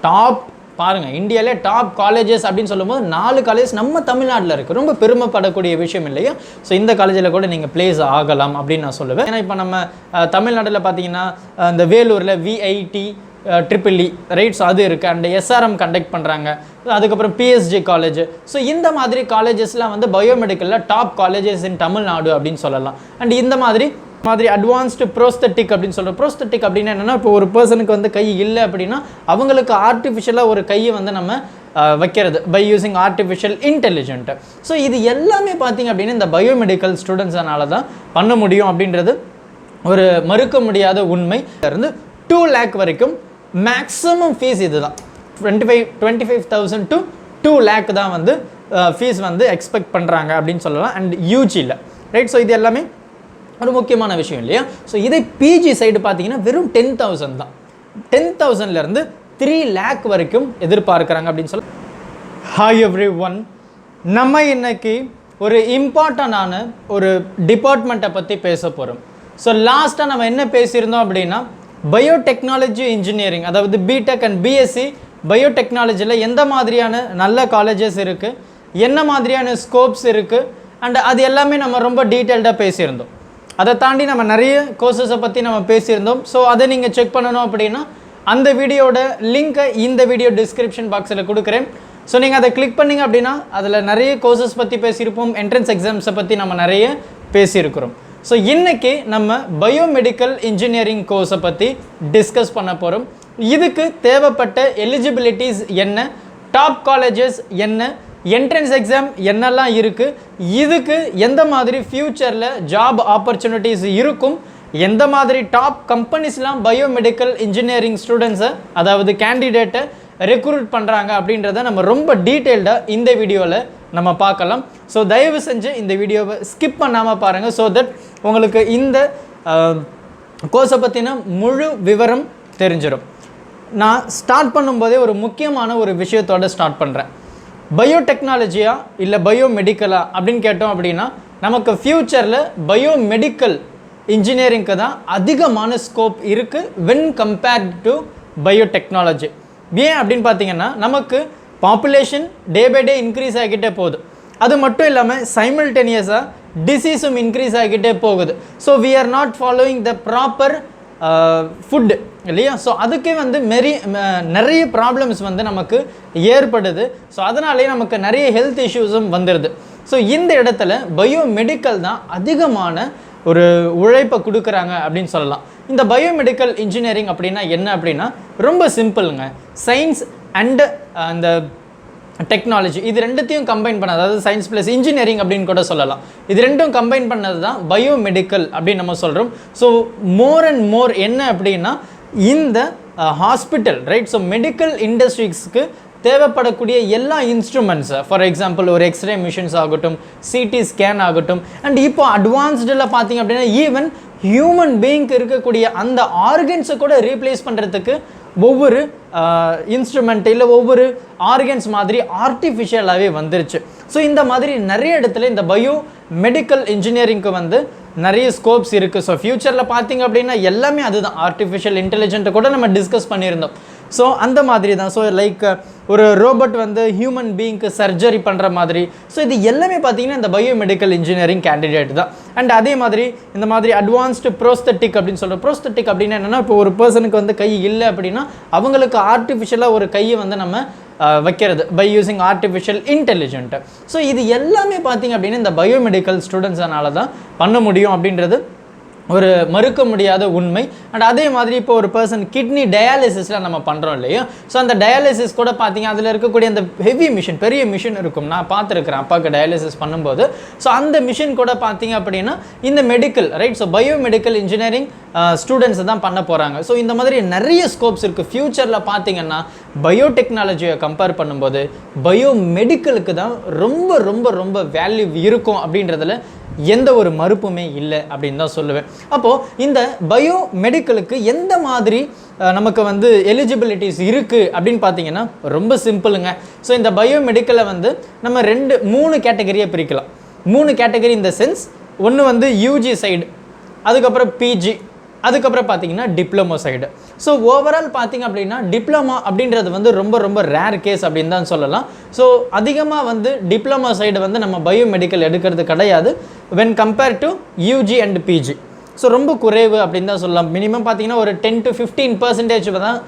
Top பாருங்கள், இந்தியாவிலே top colleges அப்படின்னு சொல்லும்போது 4 காலேஜ் நம்ம தமிழ்நாட்டில் இருக்குது. ரொம்ப பெருமைப்படக்கூடிய விஷயம் இல்லையா? ஸோ இந்த காலேஜில் கூட நீங்கள் பிளேஸ் ஆகலாம் அப்படின்னு நான் சொல்லுவேன். ஏன்னா இப்போ நம்ம தமிழ்நாட்டில் பார்த்தீங்கன்னா இந்த வேலூரில் விஐடி ட்ரிபிள்இ ரைட்ஸ் அது இருக்குது, அண்ட் எஸ்ஆர்எம் கண்டக்ட் பண்ணுறாங்க. அதுக்கப்புறம் பிஎஸ்ஜி காலேஜ். ஸோ இந்த மாதிரி காலேஜஸ்லாம் வந்து பயோமெடிக்கலில் டாப் காலேஜஸ் இன் தமிழ்நாடு அப்படின்னு சொல்லலாம். அண்ட் இந்த மாதிரி அட்வான்ஸ்டு ப்ரோஸ்தட்டிக் அப்படின்னு சொல்கிறோம். ப்ரோஸ்தட்டிக் அப்படின்னா என்னென்னா, இப்போ ஒரு பர்சனுக்கு வந்து கை இல்லை அப்படின்னா அவங்களுக்கு ஆர்டிஃபிஷியலாக ஒரு கையை வந்து நம்ம வைக்கிறது by using artificial intelligent. So இது எல்லாமே பார்த்திங்க அப்படின்னா இந்த பயோமெடிக்கல் ஸ்டூடெண்ட்ஸானால தான் பண்ண முடியும் அப்படின்றது ஒரு மறுக்க முடியாத உண்மை. இருந்து 2 lakh வரைக்கும் மேக்ஸிமம் ஃபீஸ் இது தான். 25,000 to 2 lakh தான் வந்து ஃபீஸ் வந்து எக்ஸ்பெக்ட் பண்ணுறாங்க அப்படின்னு சொல்லலாம். And யூஜியில் right. ஸோ இது எல்லாமே ஒரு முக்கியமான விஷயம் இல்லையா? ஸோ இதை பிஜி சைடு பார்த்தீங்கன்னா வெறும் 10,000 தான். 10,000லேருந்து 3 lakh வரைக்கும் எதிர்பார்க்குறாங்க அப்படின்னு சொல்ல. ஹாய் எவ்ரி ஒன், நம்ம இன்னைக்கு ஒரு இம்பார்ட்டண்டான ஒரு டிபார்ட்மெண்ட்டை பற்றி பேச போகிறோம். ஸோ லாஸ்ட்டாக நம்ம என்ன பேசியிருந்தோம் அப்படின்னா, பயோடெக்னாலஜி இன்ஜினியரிங், அதாவது பிடெக் அண்ட் பிஎஸ்சி பயோடெக்னாலஜியில் எந்த மாதிரியான நல்ல காலேஜஸ் இருக்குது, என்ன மாதிரியான ஸ்கோப்ஸ் இருக்குது, அண்ட் அது எல்லாமே நம்ம ரொம்ப டீட்டெயில்டாக பேசியிருந்தோம். அதை தாண்டி நம்ம நிறைய கோர்சஸை பற்றி நம்ம பேசியிருந்தோம். ஸோ அதை நீங்கள் செக் பண்ணணும் அப்படின்னா அந்த வீடியோட லிங்க்கை இந்த வீடியோ டிஸ்கிரிப்ஷன் பாக்ஸில் கொடுக்குறேன். ஸோ நீங்கள் அதை கிளிக் பண்ணிங்க அப்படின்னா அதில் நிறைய கோர்சஸ் பற்றி பேசியிருப்போம், என்ட்ரன்ஸ் எக்ஸாம்ஸை பற்றி நம்ம நிறைய பேசியிருக்கிறோம். ஸோ இன்றைக்கி நம்ம பயோமெடிக்கல் இன்ஜினியரிங் கோர்ஸை பற்றி டிஸ்கஸ் பண்ண போகிறோம். இதுக்கு தேவைப்பட்ட எலிஜிபிலிட்டிஸ் என்ன, டாப் காலேஜஸ் என்ன, என்ட்ரன்ஸ் எக்ஸாம் என்னெல்லாம் இருக்குது, இதுக்கு எந்த மாதிரி ஃப்யூச்சரில் ஜாப் ஆப்பர்ச்சுனிட்டிஸ் இருக்கும், எந்த மாதிரி டாப் கம்பெனிஸ்லாம் பயோமெடிக்கல் இன்ஜினியரிங் ஸ்டூடெண்ட்ஸை அதாவது கேண்டிடேட்டை ரெக்ரூட் பண்ணுறாங்க அப்படின்றத நம்ம ரொம்ப டீட்டெயில்டாக இந்த வீடியோவில் நம்ம பார்க்கலாம். ஸோ தயவு செஞ்சு இந்த வீடியோவை ஸ்கிப் பண்ணாமல் பாருங்கள். ஸோ தட் உங்களுக்கு இந்த கோர்ஸை பற்றின முழு விவரம் தெரிஞ்சிடும். நான் ஸ்டார்ட் பண்ணும்போதே ஒரு முக்கியமான ஒரு விஷயத்தோடு ஸ்டார்ட் பண்ணுறேன். பயோடெக்னாலஜியா இல்லை பயோமெடிக்கலா அப்படின்னு கேட்டோம் அப்படின்னா நமக்கு ஃப்யூச்சரில் பயோமெடிக்கல் இன்ஜினியரிங்க்கு தான் அதிகமான ஸ்கோப் இருக்குது வென் கம்பேர்ட் டு பயோடெக்னாலஜி. ஏன் அப்படின்னு பார்த்தீங்கன்னா நமக்கு population day by day increase ஆகிக்கிட்டே போகுது. அது மட்டும் இல்லாமல் சைமல்டேனியஸாக டிசீஸும் இன்க்ரீஸ் ஆகிக்கிட்டே போகுது. So we are not following the proper food இல்லையா? ஸோ அதுக்கே வந்து நிறைய ப்ராப்ளம்ஸ் வந்து நமக்கு ஏற்படுது. ஸோ அதனாலே நமக்கு நிறைய ஹெல்த் இஷ்யூஸும் வந்துடுது. ஸோ இந்த இடத்துல பயோமெடிக்கல் தான் அதிகமான ஒரு உழைப்பை கொடுக்குறாங்க அப்படின்னு சொல்லலாம். இந்த பயோமெடிக்கல் இன்ஜினியரிங் அப்படின்னா என்ன அப்படின்னா ரொம்ப சிம்பிளுங்க. சயின்ஸ் அண்ட் அந்த டெக்னாலஜி இது ரெண்டுத்தையும் கம்பைன் பண்ண, அதாவது சயின்ஸ் ப்ளஸ் இன்ஜினியரிங் அப்படின்னு கூட சொல்லலாம். இது ரெண்டும் கம்பைன் பண்ணது தான் பயோமெடிக்கல் அப்படின்னு நம்ம சொல்கிறோம். ஸோ மோர் அண்ட் மோர் என்ன அப்படின்னா இந்த ஹாஸ்பிட்டல் ரைட். ஸோ மெடிக்கல் இண்டஸ்ட்ரீஸ்க்கு தேவைப்படக்கூடிய எல்லா இன்ஸ்ட்ருமெண்ட்ஸ், ஃபார் எக்ஸாம்பிள் ஒரு எக்ஸ்ரே மிஷின்ஸ் ஆகட்டும், சிடி ஸ்கேன் ஆகட்டும், அண்ட் இப்போ அட்வான்ஸ்டில் பார்த்தீங்க அப்படின்னா ஈவன் ஹியூமன் பீயிங்க்கு இருக்கக்கூடிய அந்த ஆர்கன்ஸை கூட ரீப்ளேஸ் பண்ணுறதுக்கு ஒவ்வொரு இன்ஸ்ட்ருமெண்ட் இல்லை ஒவ்வொரு ஆர்கன்ஸ் மாதிரி ஆர்டிஃபிஷியலாகவே வந்துருச்சு. ஸோ இந்த மாதிரி நிறைய இடத்துல இந்த பயோ மெடிக்கல் இன்ஜினியரிங்க்கு வந்து நிறைய ஸ்கோப்ஸ் இருக்குது. ஸோ ஃப்யூச்சரில் பார்த்தீங்க அப்படின்னா எல்லாமே அதுதான். ஆர்டிஃபிஷியல் இன்டெலிஜென்ட்டை கூட நம்ம டிஸ்கஸ் பண்ணியிருந்தோம். ஸோ அந்த மாதிரி தான். ஸோ லைக் ஒரு ரோபோட் வந்து ஹியூமன் பீயிங்க்கு சர்ஜரி பண்ணுற மாதிரி. ஸோ இது எல்லாமே பார்த்தீங்கன்னா இந்த பயோமெடிக்கல் இன்ஜினியரிங் கேண்டிடேட் தான். அண்ட் அதே மாதிரி இந்த மாதிரி அட்வான்ஸ்டு ப்ரோஸ்தட்டிக் அப்படின்னு சொல்கிறோம். ப்ரோஸ்தட்டிக் அப்படின்னா என்னென்னா, இப்போ ஒரு பர்சனுக்கு வந்து கை இல்லை அப்படின்னா அவங்களுக்கு ஆர்டிஃபிஷியலாக ஒரு கையை வந்து நம்ம வைக்கிறது by using artificial intelligent. So இது எல்லாமே பார்த்தீங்க அப்படின்னா இந்த பயோமெடிக்கல் ஸ்டூடெண்ட்ஸானால தான் பண்ண முடியும் அப்படின்றது ஒரு மறுக்க முடியாத உண்மை. அண்ட் அதே மாதிரி இப்போ ஒரு பர்சன் கிட்னி டயாலிசிஸ்லாம் நம்ம பண்ணுறோம் இல்லையா? ஸோ அந்த டயாலிசிஸ் கூட பார்த்தீங்க அதில் இருக்கக்கூடிய அந்த ஹெவி மிஷின், பெரிய மிஷின் இருக்கும். நான் பார்த்துருக்கிறேன் அப்பாவுக்கு டயாலிசிஸ் பண்ணும்போது. ஸோ அந்த மிஷின் கூட பார்த்தீங்க அப்படின்னா இந்த medical right. So biomedical engineering students தான் பண்ண போகிறாங்க. ஸோ இந்த மாதிரி நிறைய ஸ்கோப்ஸ் இருக்குது. ஃப்யூச்சரில் பார்த்தீங்கன்னா பயோடெக்னாலஜியை கம்பேர் பண்ணும்போது பயோமெடிக்கலுக்கு தான் ரொம்ப ரொம்ப ரொம்ப வேல்யூ இருக்கும் அப்படின்றதுல எந்த ஒரு மறுப்புமே இல்லை அப்படின்னு தான் சொல்லுவேன். அப்போது இந்த பயோமெடிக்கலுக்கு எந்த மாதிரி நமக்கு வந்து எலிஜிபிலிட்டிஸ் இருக்குது அப்படின்னு பார்த்தீங்கன்னா ரொம்ப சிம்பிளுங்க. ஸோ இந்த பயோமெடிக்கலை வந்து நம்ம 3 கேட்டகரியாக பிரிக்கலாம். 3 கேட்டகரி இந்த சென்ஸ். ஒன்று வந்து யூஜி சைடு, அதுக்கப்புறம் பிஜி, அதுக்கப்புறம் பார்த்தீங்கன்னா டிப்ளமோ சைடு. ஸோ ஓவரால் பார்த்தீங்க அப்படின்னா டிப்ளமா அப்படின்றது வந்து ரொம்ப ரொம்ப ரேர் கேஸ் அப்படின்னு தான் சொல்லலாம். ஸோ அதிகமாக வந்து டிப்ளமோ சைடு வந்து நம்ம பயோமெடிக்கல் எடுக்கிறது கிடையாது when compared to UG and PG. So ரொம்ப குறைவு அப்படின்னு தான் சொல்லலாம். மினிமம் பார்த்தீங்கன்னா ஒரு 10 to 15% தான்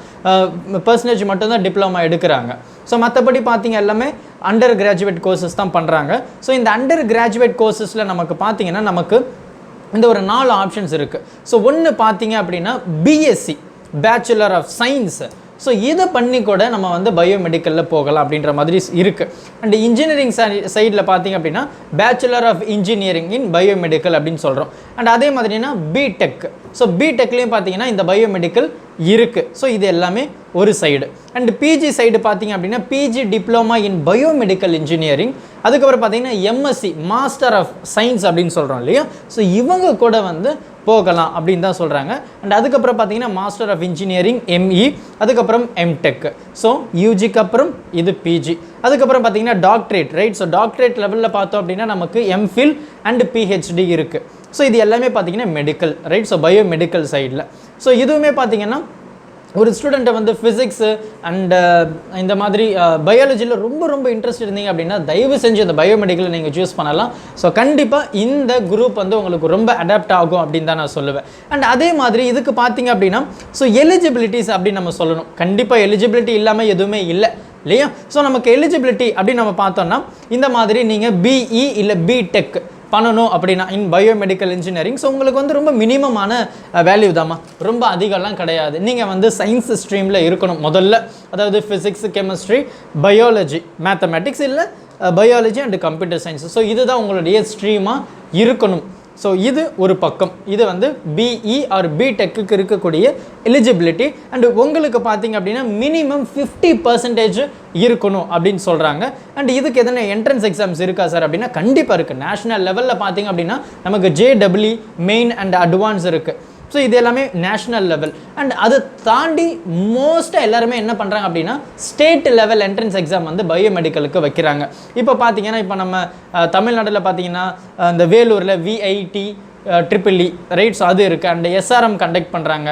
பர்சன்டேஜ் மட்டும்தான் டிப்ளமா எடுக்கிறாங்க. ஸோ மற்றபடி பார்த்தீங்க எல்லாமே அண்டர் கிராஜுவேட் கோர்சஸ் தான் பண்ணுறாங்க. ஸோ இந்த அண்டர் கிராஜுவேட் கோர்சஸில் நமக்கு பார்த்தீங்கன்னா நமக்கு இந்த ஒரு 4 ஆப்ஷன்ஸ் இருக்குது. ஸோ ஒன்று பார்த்தீங்க அப்படின்னா BSc bachelor of science. So இதை பண்ணி கூட நம்ம வந்து பயோமெடிக்கலில் போகலாம் அப்படின்ற மாதிரி இருக்குது. அண்ட் இன்ஜினியரிங் சைடில் பார்த்தீங்க அப்படின்னா bachelor of engineering in biomedical அப்படின்னு சொல்கிறோம். அண்ட் அதே மாதிரினா பிடெக். ஸோ பிடெக்லேயும் பார்த்தீங்கன்னா இந்த பயோமெடிக்கல் இருக்குது. ஸோ இது எல்லாமே ஒரு சைடு. அண்ட் பிஜி சைடு பார்த்தீங்க அப்படின்னா PG diploma in biomedical engineering, அதுக்கப்புறம் பார்த்தீங்கன்னா எம்எஸ்சி மாஸ்டர் ஆஃப் சயின்ஸ் அப்படின்னு சொல்கிறோம் இல்லையா. ஸோ இவங்க கூட வந்து போகலாம் அப்படின்னு தான் சொல்கிறாங்க. அண்ட் அதுக்கப்புறம் பார்த்தீங்கன்னா மாஸ்டர் ஆஃப் இன்ஜினியரிங் எம்இ, அதுக்கப்புறம் எம்டெக். ஸோ யூஜிக்கு அப்புறம் இது பிஜி. அதுக்கப்புறம் பார்த்தீங்கன்னா டாக்டரேட், ரைட். ஸோ டாக்டரேட் லெவலில் பார்த்தோம் அப்படின்னா நமக்கு எம்ஃபில் அண்ட் பிஹெச்டி இருக்குது. ஸோ இது எல்லாமே பார்த்தீங்கன்னா மெடிக்கல், ரைட். ஸோ பயோமெடிக்கல் சைடில். ஸோ இதுவுமே பார்த்தீங்கன்னா ஒரு ஸ்டூடெண்ட்டை வந்து ஃபிசிக்ஸு அண்ட் இந்த மாதிரி பயாலஜியில் ரொம்ப ரொம்ப இன்ட்ரெஸ்ட் இருந்தீங்க அப்படின்னா தயவு செஞ்சு இந்த பயோமெடிக்கலை நீங்கள் சூஸ் பண்ணலாம். ஸோ கண்டிப்பாக இந்த குரூப் வந்து உங்களுக்கு ரொம்ப அடாப்ட் ஆகும் அப்படின்னு தான் நான் சொல்லுவேன். அண்ட் அதே மாதிரி இதுக்கு பார்த்தீங்க அப்படின்னா ஸோ எலிஜிபிலிட்டிஸ் அப்படின்னு நம்ம சொல்லணும். கண்டிப்பாக எலிஜிபிலிட்டி இல்லாமல் எதுவுமே இல்லை இல்லையா. ஸோ நமக்கு எலிஜிபிலிட்டி அப்படின்னு நம்ம பார்த்தோம்னா இந்த மாதிரி நீங்கள் பிஇ இல்லை பிடெக் பண்ணணும் அப்படின்னா இன் பயோமெடிக்கல் இன்ஜினியரிங். ஸோ உங்களுக்கு வந்து ரொம்ப மினிமமான வேல்யூ தாம்மா, ரொம்ப அதிகம்லாம் கிடையாது. நீங்கள் வந்து சயின்ஸ் ஸ்ட்ரீமில் இருக்கணும் முதல்ல, அதாவது ஃபிசிக்ஸ், கெமிஸ்ட்ரி, பயாலஜி, மேத்தமேட்டிக்ஸ் இல்லை biology and computer science. So இதுதான் உங்களுடைய ஸ்ட்ரீமாக இருக்கணும். ஸோ இது ஒரு பக்கம். இது வந்து பிஇ ஆர் பிடெக்கு இருக்கக்கூடிய எலிஜிபிலிட்டி. அண்ட் உங்களுக்கு பார்த்தீங்க அப்படின்னா மினிமம் 50% இருக்கணும் அப்படின்னு சொல்கிறாங்க. அண்ட் இதுக்கு எதனா என்ட்ரன்ஸ் எக்ஸாம்ஸ் இருக்கா சார் அப்படின்னா கண்டிப்பாக இருக்குது. நேஷனல் லெவலில் பார்த்தீங்க அப்படின்னா நமக்கு ஜேடபிள்யூ மெயின் அண்ட் அட்வான்ஸ் இருக்குது. ஸோ இது எல்லாமே நேஷ்னல் லெவல். அண்ட் அதை தாண்டி மோஸ்ட்டாக எல்லாருமே என்ன பண்ணுறாங்க அப்படின்னா ஸ்டேட் லெவல் என்ட்ரன்ஸ் எக்ஸாம் வந்து பயோமெடிக்கலுக்கு வைக்கிறாங்க. இப்போ பார்த்தீங்கன்னா இப்போ நம்ம தமிழ்நாட்டில் பார்த்தீங்கன்னா இந்த வேலூரில் விஐடி ட்ரிபிள்இ, ரைட். ஸோ அது இருக்குது. அண்ட் எஸ்ஆர்எம் கண்டக்ட் பண்ணுறாங்க.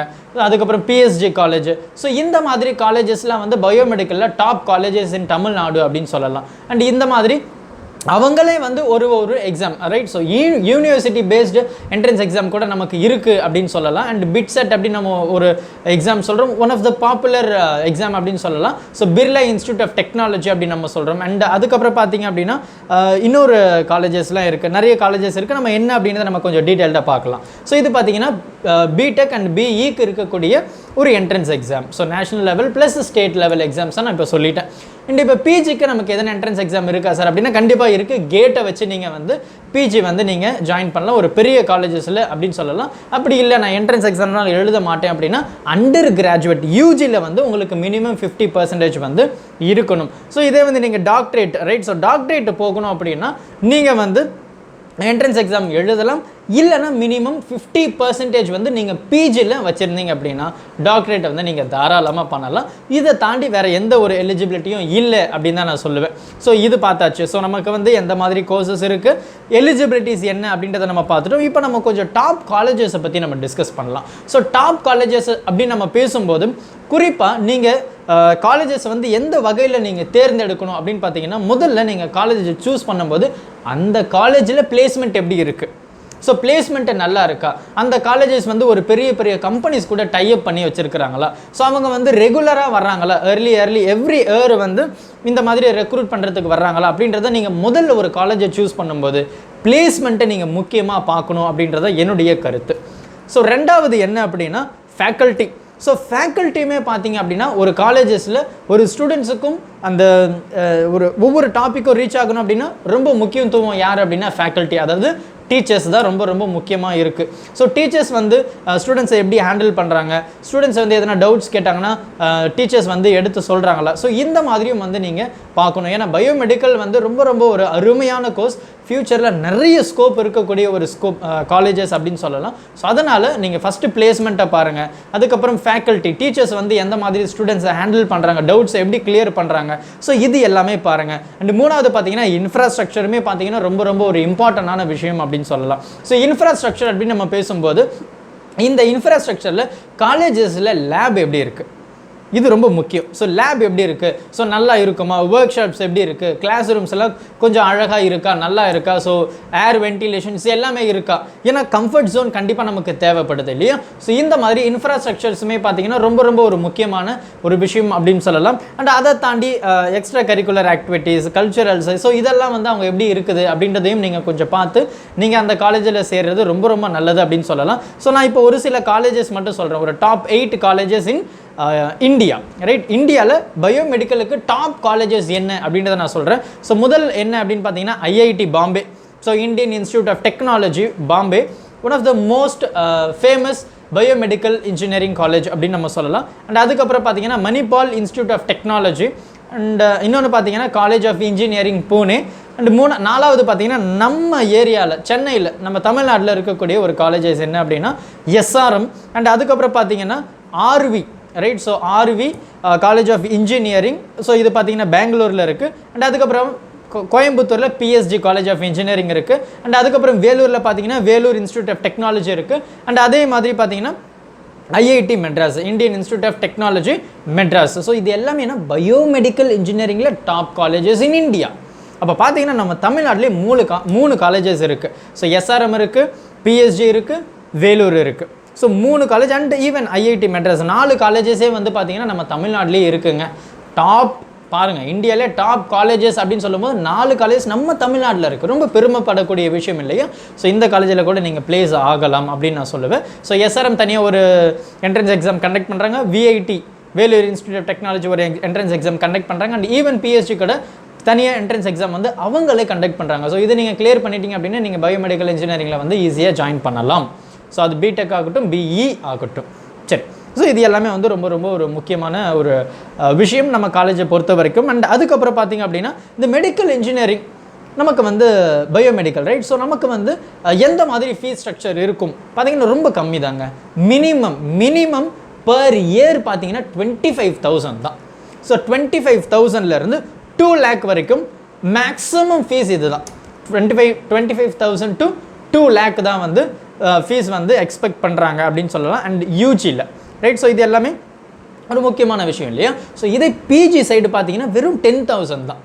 அதுக்கப்புறம் பிஎஸ்ஜி காலேஜ். ஸோ இந்த மாதிரி காலேஜஸ்லாம் வந்து பயோமெடிக்கலில் டாப் காலேஜஸ் இன் தமிழ்நாடு அப்படின்னு சொல்லலாம். அண்ட் இந்த மாதிரி அவங்களே வந்து ஒரு exam, right. So university based entrance exam கூட நமக்கு இருக்குது அப்படின்னு சொல்லலாம். அண்ட் பிட்செட் அப்படின்னு நம்ம ஒரு எக்ஸாம் சொல்கிறோம், one of the popular exam அப்படின்னு சொல்லலாம். So Birla institute of technology அப்படின்னு நம்ம சொல்கிறோம். அண்ட் அதுக்கப்புறம் பார்த்தீங்க அப்படின்னா இன்னொரு காலேஜஸ்லாம் இருக்குது, நிறைய காலேஜஸ் இருக்குது. நம்ம என்ன அப்படின்றத நம்ம கொஞ்சம் டீட்டெயில்டாக பார்க்கலாம். ஸோ இது பார்த்தீங்கன்னா பிடெக் அண்ட் பிஇக்கு இருக்கக்கூடிய ஒரு entrance exam. So national level plus state level எக்ஸாம்ஸாக நான் இப்போ சொல்லிட்டேன். அண்ட் இப்போ பிஜிக்கு நமக்கு எதனா என்ட்ரன்ஸ் எக்ஸாம் இருக்கா சார் அப்படின்னா கண்டிப்பாக இருக்குது. கேட்டை வச்சு நீங்கள் வந்து பிஜி வந்து நீங்கள் ஜாயின் பண்ணலாம் ஒரு பெரிய காலேஜஸில் அப்படின்னு சொல்லலாம். அப்படி இல்லை நான் என்ட்ரன்ஸ் எக்ஸாம்னால் எழுத மாட்டேன் அப்படின்னா அண்டர் கிராஜுவேட் யூஜியில் வந்து உங்களுக்கு மினிமம் 50% வந்து இருக்கணும். ஸோ இதே வந்து நீங்கள் டாக்டரேட், ரைட். ஸோ டாக்டரேட் போகணும் அப்படின்னா நீங்கள் வந்து என்ட்ரன்ஸ் எக்ஸாம் எழுதலாம். இல்லைனா மினிமம் 50% வந்து நீங்கள் பிஜியில் வச்சுருந்தீங்க அப்படின்னா டாக்டரேட்டை வந்து நீங்கள் தாராளமாக பண்ணலாம். இதை தாண்டி வேறு எந்த ஒரு எலிஜிபிலிட்டியும் இல்லை அப்படின்னு தான் நான் சொல்லுவேன். ஸோ இது பார்த்தாச்சு. ஸோ நமக்கு வந்து எந்த மாதிரி கோர்சஸ் இருக்குது, எலிஜிபிலிட்டிஸ் என்ன அப்படின்றத நம்ம பார்த்துட்டோம். இப்போ நம்ம கொஞ்சம் டாப் காலேஜஸை பற்றி நம்ம டிஸ்கஸ் பண்ணலாம். ஸோ டாப் காலேஜஸ் அப்படின்னு நம்ம பேசும்போது குறிப்பாக நீங்கள் காலேஜஸ் வந்து எந்த வகையில் நீங்கள் தேர்ந்தெடுக்கணும் அப்படின்னு பார்த்தீங்கன்னா முதல்ல நீங்கள் காலேஜை சூஸ் பண்ணும்போது அந்த காலேஜில் பிளேஸ்மெண்ட் எப்படி இருக்குது. ஸோ பிளேஸ்மெண்ட்டு நல்லா இருக்கா, அந்த காலேஜஸ் வந்து ஒரு பெரிய பெரிய கம்பெனிஸ் கூட டைப் பண்ணி வச்சுருக்கிறாங்களா, ஸோ அவங்க வந்து ரெகுலராக வர்றாங்களா, எவ்ரி இயர் வந்து இந்த மாதிரி ரெக்ரூட் பண்ணுறதுக்கு வர்றாங்களா அப்படின்றத நீங்கள் முதல்ல ஒரு காலேஜை சூஸ் பண்ணும்போது பிளேஸ்மெண்ட்டை நீங்கள் முக்கியமாக பார்க்கணும் அப்படின்றத என்னுடைய கருத்து. ஸோ ரெண்டாவது என்ன அப்படின்னா ஃபேக்கல்ட்டி. ஸோ ஃபேக்கல்ட்டியுமே பார்த்தீங்க அப்படின்னா ஒரு காலேஜஸில் ஒரு ஸ்டூடெண்ட்ஸுக்கும் அந்த ஒவ்வொரு டாப்பிக்கும் ரீச் ஆகணும் அப்படின்னா ரொம்ப முக்கியத்துவம் யார் அப்படின்னா ஃபேக்கல்ட்டி, அதாவது டீச்சர்ஸ் தான் ரொம்ப ரொம்ப முக்கியமாக இருக்குது. ஸோ டீச்சர்ஸ் வந்து ஸ்டூடெண்ட்ஸை எப்படி ஹேண்டில் பண்ணுறாங்க, ஸ்டூடெண்ட்ஸ் வந்து எதனா டவுட்ஸ் கேட்டாங்கன்னா டீச்சர்ஸ் வந்து எடுத்து சொல்கிறாங்களா, ஸோ இந்த மாதிரியும் வந்து நீங்கள் பார்க்கணும். ஏன்னா பயோமெடிக்கல் வந்து ரொம்ப ரொம்ப ஒரு அருமையான கோர்ஸ், ஃப்யூச்சரில் நிறைய ஸ்கோப் இருக்கக்கூடிய ஒரு காலேஜஸ் அப்படின்னு சொல்லலாம். ஸோ அதனால் நீங்கள் ஃபஸ்ட்டு பிளேஸ்மெண்ட்டை பாருங்கள், அதுக்கப்புறம் ஃபேக்கல்ட்டி டீச்சர்ஸ் வந்து எந்த மாதிரி ஸ்டூடெண்ட்ஸை ஹேண்டில் பண்ணுறாங்க, டவுட்ஸ் எப்படி கிளியர் பண்ணுறாங்க, ஸோ இது எல்லாமே பாருங்கள். அண்ட் மூணாவது பார்த்தீங்கன்னா இன்ஃப்ராஸ்ட்ரக்சருமே பார்த்தீங்கன்னா ரொம்ப ரொம்ப ஒரு இம்பார்ட்டண்டான விஷயம் அப்படின்னு சொல்லலாம். ஸோ இன்ஃப்ராஸ்ட்ரக்சர் அப்படின்னு நம்ம பேசும்போது இந்த இன்ஃப்ராஸ்ட்ரக்சரில் காலேஜஸில் லேப் எப்படி இருக்குது, இது ரொம்ப முக்கியம். ஸோ லேப் எப்படி இருக்குது, ஸோ நல்லா இருக்குமா, ஒர்க் ஷாப்ஸ் எப்படி இருக்குது, கிளாஸ் ரூம்ஸ் எல்லாம் கொஞ்சம் அழகாக இருக்கா, நல்லா இருக்கா, ஸோ ஏர் வென்டிலேஷன்ஸ் எல்லாமே இருக்கா, ஏன்னா கம்ஃபர்ட் ஜோன் கண்டிப்பாக நமக்கு தேவைப்படுது இல்லையா. ஸோ இந்த மாதிரி இன்ஃப்ராஸ்ட்ரக்சர்ஸுமே பார்த்தீங்கன்னா ரொம்ப ரொம்ப ஒரு முக்கியமான ஒரு விஷயம் அப்படின்னு சொல்லலாம். அண்ட் அதை தாண்டி extra curricular activities, culturals, so இதெல்லாம் வந்து அவங்க எப்படி இருக்குது அப்படின்றதையும் நீங்கள் கொஞ்சம் பார்த்து நீங்கள் அந்த காலேஜில் சேர்றது ரொம்ப ரொம்ப நல்லது அப்படின்னு சொல்லலாம். ஸோ நான் இப்போ ஒரு சில காலேஜஸ் மட்டும் சொல்கிறேன், ஒரு top 8 colleges in India, right. இந்தியாவில் பயோமெடிக்கலுக்கு டாப் காலேஜஸ் என்ன அப்படின்றத நான் சொல்கிறேன். ஸோ முதல் என்ன அப்படின்னு பார்த்தீங்கன்னா IIT Bombay. So Indian institute of technology Bombay, one of the most famous biomedical engineering college அப்படின்னு நம்ம சொல்லலாம். அண்ட் அதுக்கப்புறம் பார்த்தீங்கன்னா Manipal institute of technology, and இன்னொன்று பார்த்தீங்கன்னா college of engineering Pune, and நாலாவது பார்த்தீங்கன்னா நம்ம ஏரியாவில் சென்னையில் நம்ம தமிழ்நாட்டில் இருக்கக்கூடிய ஒரு காலேஜஸ் என்ன அப்படின்னா எஸ்ஆர்எம். அண்ட் அதுக்கப்புறம் பார்த்தீங்கன்னா RV, right. So RV college of engineering, so இது பார்த்தீங்கன்னா பெங்களூரில் இருக்குது. அண்ட் அதுக்கப்புறம் கோயம்புத்தூரில் பிஎஸ்ஜி காலேஜ் ஆஃப் இன்ஜினியரிங் இருக்குது. அண்ட் அதுக்கப்புறம் வேலூரில் பார்த்தீங்கன்னா வேலூர் இன்ஸ்டியூட் ஆஃப் டெக்னாலஜி இருக்குது. அண்ட் அதே மாதிரி பார்த்தீங்கன்னா IIT Madras, Indian institute of technology Madras. So இது எல்லாமே என்ன பயோமெடிக்கல் இன்ஜினியரிங்கில் டாப் காலேஜஸ் இன் இந்தியா. அப்போ பார்த்தீங்கன்னா நம்ம தமிழ்நாட்டிலே 3 காலேஜஸ் இருக்குது. ஸோ எஸ்ஆர்எம் இருக்குது, பிஎஸ்ஜி இருக்குது, வேலூர் இருக்குது. So 3 college and even IIT Madras 4 காலேஜஸே வந்து பார்த்தீங்கன்னா நம்ம தமிழ்நாட்டிலே இருக்குங்க. டாப் பாருங்கள், இந்தியாவிலே டாப் காலேஜஸ் அப்படின்னு சொல்லும்போது 4 காலேஜ் நம்ம தமிழ்நாட்டில் இருக்குது. ரொம்ப பெருமைப்படக்கூடிய விஷயம் இல்லையா. ஸோ இந்த காலேஜில் கூட நீங்கள் பிளேஸ் ஆகலாம் அப்படின்னு நான் சொல்லுவேன். ஸோ எஸ்ஆர்எம் தனியாக ஒரு என்ட்ரன்ஸ் எக்ஸாம் கண்டக்ட் பண்ணுறாங்க, VIT Vellore institute of technology ஒரு என்ட்ரன்ஸ் எக்ஸாம் கண்டக்ட் பண்ணுறாங்க, அண்ட் ஈவன் பிஎஸ்ஜி கூட தனியாக என்ட்ரன்ஸ் எக்ஸாம் வந்து அவங்களே கண்டக்ட் பண்ணுறாங்க. ஸோ இதை நீங்கள் கிளியர் பண்ணிட்டீங்க அப்படின்னா நீங்கள் பயோமெடிக்கல் இன்ஜினியரிங்கில் வந்து ஈஸியாக ஜாயின் பண்ணலாம். ஸோ அது பிடெக் ஆகட்டும், பிஇ ஆகட்டும். சரி, ஸோ இது எல்லாமே வந்து ரொம்ப ரொம்ப ஒரு முக்கியமான ஒரு விஷயம் நம்ம காலேஜை பொறுத்த வரைக்கும். அண்ட் அதுக்கப்புறம் பார்த்திங்க அப்படின்னா இந்த மெடிக்கல் இன்ஜினியரிங் நமக்கு வந்து பயோமெடிக்கல், ரைட். ஸோ நமக்கு வந்து எந்த மாதிரி ஃபீஸ் ஸ்ட்ரக்சர் இருக்கும் பார்த்திங்கன்னா ரொம்ப கம்மி தாங்க. மினிமம் பர் இயர் பார்த்திங்கன்னா 25,000 தான். ஸோ 25,000லேருந்து 2 lakh வரைக்கும் மேக்ஸிமம் ஃபீஸ் இது தான். 25,000 to 2 lakh தான் வந்து ஃபீஸ் வந்து எக்ஸ்பெக்ட் பண்ணுறாங்க அப்படின்னு சொல்லலாம். And யூஜியில், right. ஸோ இது எல்லாமே ஒரு முக்கியமான விஷயம் இல்லையா. ஸோ இதே பிஜி சைடு பார்த்தீங்கன்னா வெறும் 10,000 தான்.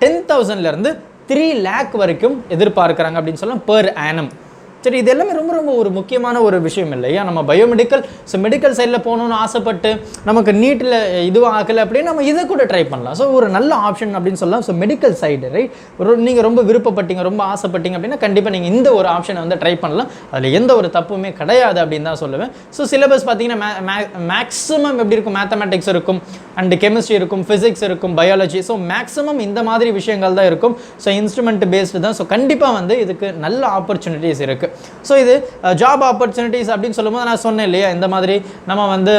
10,000லேருந்து 3 lakh வரைக்கும் எதிர்பார்க்குறாங்க அப்படின்னு சொல்லலாம் பெர் ஆனம். சரி, இது எல்லாமே ரொம்ப ரொம்ப ஒரு முக்கியமான ஒரு விஷயம் இல்லையா. நம்ம பயோமெடிக்கல், ஸோ மெடிக்கல் சைடில் போகணுன்னு ஆசைப்பட்டு நமக்கு நீட்டில் இதுவும் ஆகலை அப்படின்னு நம்ம இதை கூட ட்ரை பண்ணலாம். ஸோ ஒரு நல்ல ஆப்ஷன் அப்படின்னு சொல்லலாம். So medical side, right. நீங்கள் ரொம்ப விருப்பப்பட்டீங்க, ரொம்ப ஆசைப்பட்டீங்க அப்படின்னா கண்டிப்பாக நீங்கள் இந்த ஒரு ஆப்ஷனை வந்து ட்ரை பண்ணலாம். அதில் எந்த ஒரு தப்புமே கிடையாது அப்படின்னு தான் சொல்லுவேன். ஸோ சிலபஸ் பார்த்தீங்கன்னா மேக்ஸிமம் எப்படி இருக்கும், மேத்தமெட்டிக்ஸ் இருக்கும், அண்ட் கெமிஸ்ட்ரி இருக்கும், ஃபிசிக்ஸ் இருக்கும், பயாலஜி. ஸோ மேக்ஸிமம் இந்த மாதிரி விஷயங்கள் தான் இருக்கும். ஸோ இன்ஸ்ட்ருமெண்ட் பேஸ்டு தான். ஸோ கண்டிப்பாக வந்து இதுக்கு நல்ல ஆப்பர்ச்சுனிட்டிஸ் இருக்குது. ஸோ இது ஜாப் ஆப்பர்ச்சுனிட்டிஸ் அப்படின்னு சொல்லும்போது நான் சொன்னேன் இல்லையா, இந்த மாதிரி நம்ம வந்து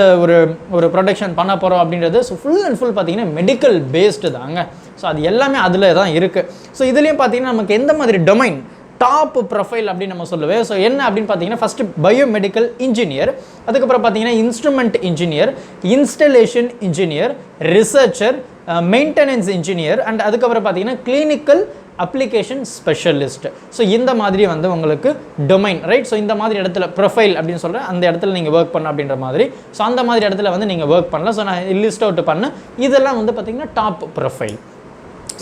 ஒரு ப்ரொடக்ஷன் பண்ண போகிறோம் அப்படின்றது. ஸோ ஃபுல் அண்ட் ஃபுல் பார்த்தீங்கன்னா மெடிக்கல் பேஸ்டு தாங்க. ஸோ அது எல்லாமே அதில் தான் இருக்குது. ஸோ இதுலேயும் பார்த்தீங்கன்னா நமக்கு எந்த மாதிரி டொமைன் டாப் ப்ரொஃபைல் அப்படின்னு நம்ம சொல்லுவேன். ஸோ என்ன அப்படின்னு பார்த்தீங்கன்னா ஃபஸ்ட்டு பயோமெடிக்கல் இன்ஜினியர், அதுக்கப்புறம் பார்த்தீங்கன்னா instrument engineer, installation engineer, researcher, maintenance engineer, and அதுக்கப்புறம் பார்த்தீங்கன்னா கிளினிக்கல் அப்ளிகேஷன் ஸ்பெஷலிஸ்ட். ஸோ இந்த மாதிரி வந்து உங்களுக்கு டொமைன், ரைட். ஸோ இந்த மாதிரி இடத்துல ப்ரொஃபைல் அப்படின்னு சொல்கிறேன், அந்த இடத்துல நீங்கள் ஒர்க் பண்ண அப்படின்ற மாதிரி. ஸோ அந்த மாதிரி இடத்துல வந்து நீங்கள் ஒர்க் பண்ணலாம். ஸோ நான் லிஸ்ட் அவுட் பண்ணேன், இதெல்லாம் வந்து பார்த்திங்கன்னா டாப் ப்ரொஃபைல்.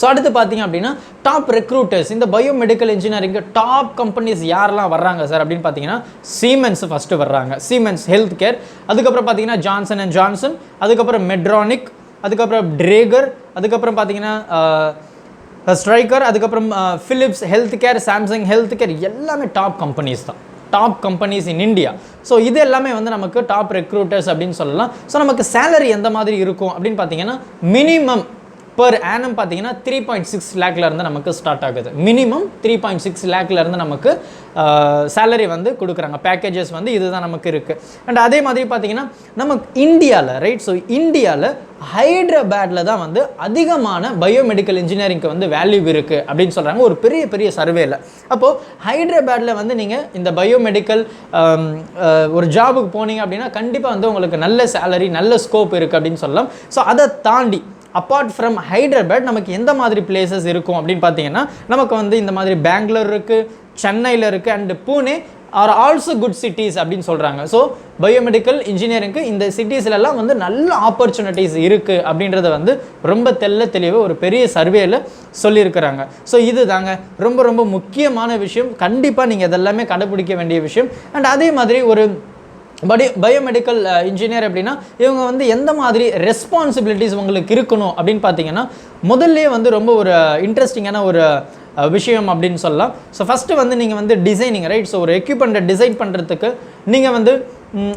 ஸோ அடுத்து பார்த்தீங்க அப்படின்னா டாப் ரெக்ரூட்டர்ஸ், இந்த பயோமெடிக்கல் இன்ஜினியரிங்கு டாப் கம்பெனிஸ் யாரெல்லாம் வர்றாங்க சார் அப்படின்னு பார்த்தீங்கன்னா சீமென்ஸ் ஃபஸ்ட்டு வர்றாங்க, சீமென்ஸ் ஹெல்த் கேர், அதுக்கப்புறம் பார்த்தீங்கன்னா ஜான்சன் அண்ட் ஜான்சன், அதுக்கப்புறம் மெட்ரானிக், அதுக்கப்புறம் ட்ரேகர், அதுக்கப்புறம் பார்த்தீங்கன்னா ஸ்ட்ரைக்கர், அதுக்கப்புறம் Philips health care, Samsung health care, எல்லாமே டாப் கம்பெனிஸ் தான், top companies in India. So இது எல்லாமே வந்து நமக்கு டாப் ரெக்ரூட்டர்ஸ் அப்படின்னு சொல்லலாம். ஸோ நமக்கு சேலரி எந்த மாதிரி இருக்கும் அப்படின்னு பார்த்தீங்கன்னா மினிமம் பர் ஆனம் பார்த்தீங்கன்னா 3.6 lakh நமக்கு ஸ்டார்ட் ஆகுது. மினிமம் 3.6 lakh நமக்கு சேலரி வந்து கொடுக்குறாங்க. பேக்கேஜஸ் வந்து இதுதான் நமக்கு இருக்குது. அண்ட் அதே மாதிரி பார்த்தீங்கன்னா நமக்கு இந்தியாவில், ரைட். ஸோ இந்தியாவில் ஹைதராபாத்தில் தான் வந்து அதிகமான பயோமெடிக்கல் இன்ஜினியரிங்க்கு வந்து வேல்யூ இருக்குது அப்படின்னு சொல்கிறாங்க ஒரு பெரிய சர்வேல. அப்போது ஹைதராபாத்தில் வந்து நீங்கள் இந்த பயோமெடிக்கல் ஒரு ஜாபுக்கு போனீங்க அப்படின்னா கண்டிப்பாக வந்து உங்களுக்கு நல்ல சேலரி, நல்ல ஸ்கோப் இருக்குது அப்படின்னு சொல்லலாம். ஸோ அதை தாண்டி அப்பார்ட் ஃப்ரம் ஹைதராபாத் நமக்கு எந்த மாதிரி பிளேசஸ் இருக்கும் அப்படின்னு பார்த்தீங்கன்னா நமக்கு வந்து இந்த மாதிரி பெங்களூர் இருக்குது, சென்னையில் இருக்குது, and Pune, are also good cities அப்படின்னு சொல்கிறாங்க. ஸோ பயோமெடிக்கல் இன்ஜினியரிங்க்கு இந்த சிட்டிஸ்லலாம் வந்து நல்ல ஆப்பர்ச்சுனிட்டிஸ் இருக்குது அப்படின்றத வந்து ரொம்ப தெளிவாக ஒரு பெரிய சர்வேயில் சொல்லியிருக்கிறாங்க. ஸோ இது தாங்க ரொம்ப ரொம்ப முக்கியமான விஷயம். கண்டிப்பாக நீங்கள் இதெல்லாமே கடைப்பிடிக்க வேண்டிய விஷயம். அண்ட் அதே மாதிரி ஒரு பயோமெடிக்கல் இன்ஜினியர் அப்படின்னா இவங்க வந்து எந்த மாதிரி ரெஸ்பான்சிபிலிட்டிஸ் உங்களுக்கு இருக்கணும் அப்படின்னு பார்த்தீங்கன்னா, முதல்ல வந்து ரொம்ப ஒரு இன்ட்ரெஸ்டிங்கான ஒரு விஷயம் அப்படின்னு சொல்லலாம். ஸோ ஃபஸ்ட்டு வந்து நீங்கள் வந்து டிசைனிங், ரைட்? ஸோ ஒரு எக்யூப்மெண்ட்டை டிசைன் பண்ணுறதுக்கு நீங்கள் வந்து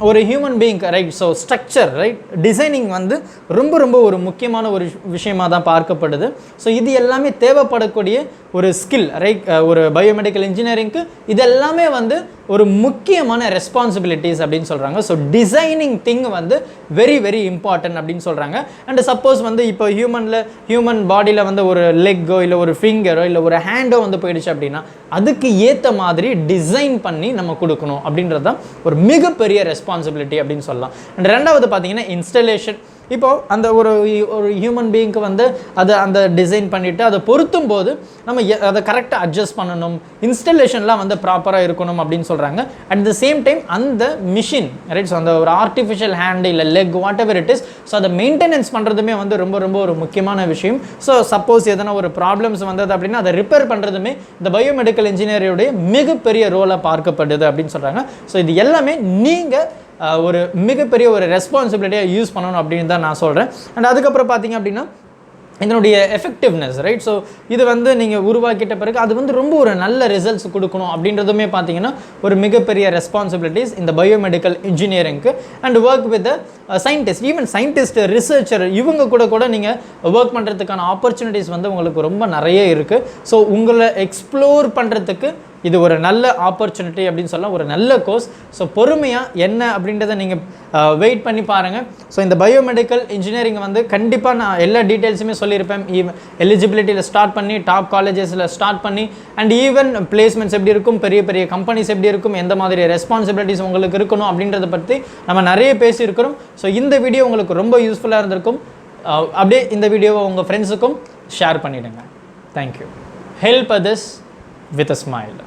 ஒரு human being, right? So structure, right? Designing வந்து ரொம்ப ரொம்ப ஒரு முக்கியமான ஒரு விஷயமாக தான் பார்க்கப்படுது. ஸோ இது எல்லாமே தேவைப்படக்கூடிய ஒரு ஸ்கில், ரைட்? ஒரு பயோமெடிக்கல் இன்ஜினியரிங்க்கு இது எல்லாமே வந்து ஒரு முக்கியமான ரெஸ்பான்சிபிலிட்டிஸ் அப்படின்னு சொல்கிறாங்க. ஸோ டிசைனிங் திங் வந்து வெரி வெரி இம்பார்ட்டன்ட் அப்படின்னு சொல்கிறாங்க. அண்ட் சப்போஸ் வந்து இப்போ ஹியூமன் பாடியில் வந்து ஒரு லெக்கோ இல்லை ஒரு ஃபிங்கரோ இல்லை ஒரு ஹேண்டோ வந்து போயிடுச்சு அப்படின்னா அதுக்கு ஏற்ற மாதிரி டிசைன் பண்ணி நம்ம கொடுக்கணும் அப்படின்றது தான் ஒரு மிகப்பெரிய ரெஸ்பான்சிபிலிட்டி அப்படின்னு சொல்லலாம். அண்ட் ரெண்டாவது பார்த்தீங்கன்னா இன்ஸ்டலேஷன். இப்போது அந்த ஒரு ஹியூமன் பீயிங்க்கு வந்து அந்த டிசைன் பண்ணிவிட்டு அதை பொருத்தும் போது நம்ம அதை கரெக்டாக அட்ஜஸ்ட் பண்ணணும், இன்ஸ்டலேஷன்லாம் வந்து ப்ராப்பராக இருக்கணும் அப்படின்னு சொல்கிறாங்க. அட் த சேம் டைம் அந்த மிஷின், ரைட்? ஸோ அந்த ஒரு ஆர்டிஃபிஷியல் ஹேண்டு இல்லை leg what ever it is, so அதை மெயின்டெனன்ஸ் பண்ணுறதுமே வந்து ரொம்ப ரொம்ப ஒரு முக்கியமான விஷயம். ஸோ சப்போஸ் எதனா ஒரு ப்ராப்ளம்ஸ் வந்தது அப்படின்னா அதை ரிப்பேர் பண்ணுறதுமே இந்த பயோமெடிக்கல் இன்ஜினியரியோடைய மிகப்பெரிய ரோலாக பார்க்கப்படுது அப்படின்னு சொல்கிறாங்க. ஸோ இது எல்லாமே நீங்கள் ஒரு மிகப்பெரிய ஒரு ரெஸ்பான்சிபிலிட்டியாக யூஸ் பண்ணணும் அப்படின்னு தான் நான் சொல்கிறேன். அண்ட் அதுக்கப்புறம் பார்த்தீங்க அப்படின்னா இதனுடைய எஃபெக்டிவ்னஸ், ரைட்? ஸோ இது வந்து நீங்கள் உருவாக்கிட்ட பிறகு அது வந்து ரொம்ப ஒரு நல்ல ரிசல்ட்ஸ் கொடுக்கணும் அப்படின்றதுமே பார்த்தீங்கன்னா ஒரு மிகப்பெரிய ரெஸ்பான்சிபிலிட்டிஸ் இந்த பயோமெடிக்கல் இன்ஜினியரிங்க்கு. And work with scientist, even scientist, researcher, இவங்க கூட நீங்கள் ஒர்க் பண்ணுறதுக்கான ஆப்பர்ச்சுனிட்டிஸ் வந்து உங்களுக்கு ரொம்ப நிறைய இருக்குது. ஸோ உங்களை எக்ஸ்ப்ளோர் பண்ணுறதுக்கு இது ஒரு நல்ல ஆப்பர்ச்சுனிட்டி அப்படின்னு சொல்லலாம், ஒரு நல்ல கோர்ஸ். ஸோ பொறுமையாக என்ன அப்படின்றத நீங்கள் வெயிட் பண்ணி பாருங்கள். ஸோ இந்த பயோமெடிக்கல் இன்ஜினியரிங் வந்து கண்டிப்பாக நான் எல்லா டீட்டெயில்ஸுமே சொல்லியிருப்பேன். எலிஜிபிலிட்டியில் ஸ்டார்ட் பண்ணி டாப் காலேஜஸில் ஸ்டார்ட் பண்ணி அண்ட் ஈவன் பிளேஸ்மெண்ட்ஸ் எப்படி இருக்கும், பெரிய பெரிய கம்பெனிஸ் எப்படி இருக்கும், எந்த மாதிரி ரெஸ்பான்சிபிலிட்டிஸ் உங்களுக்கு இருக்கணும் அப்படின்றத பற்றி நம்ம நிறைய பேசியிருக்கிறோம். ஸோ இந்த வீடியோ உங்களுக்கு ரொம்ப யூஸ்ஃபுல்லாக இருந்திருக்கும். அப்படியே இந்த வீடியோவை உங்கள் ஃப்ரெண்ட்ஸுக்கும் ஷேர் பண்ணிவிடுங்க. Thank you. Help others with a smile.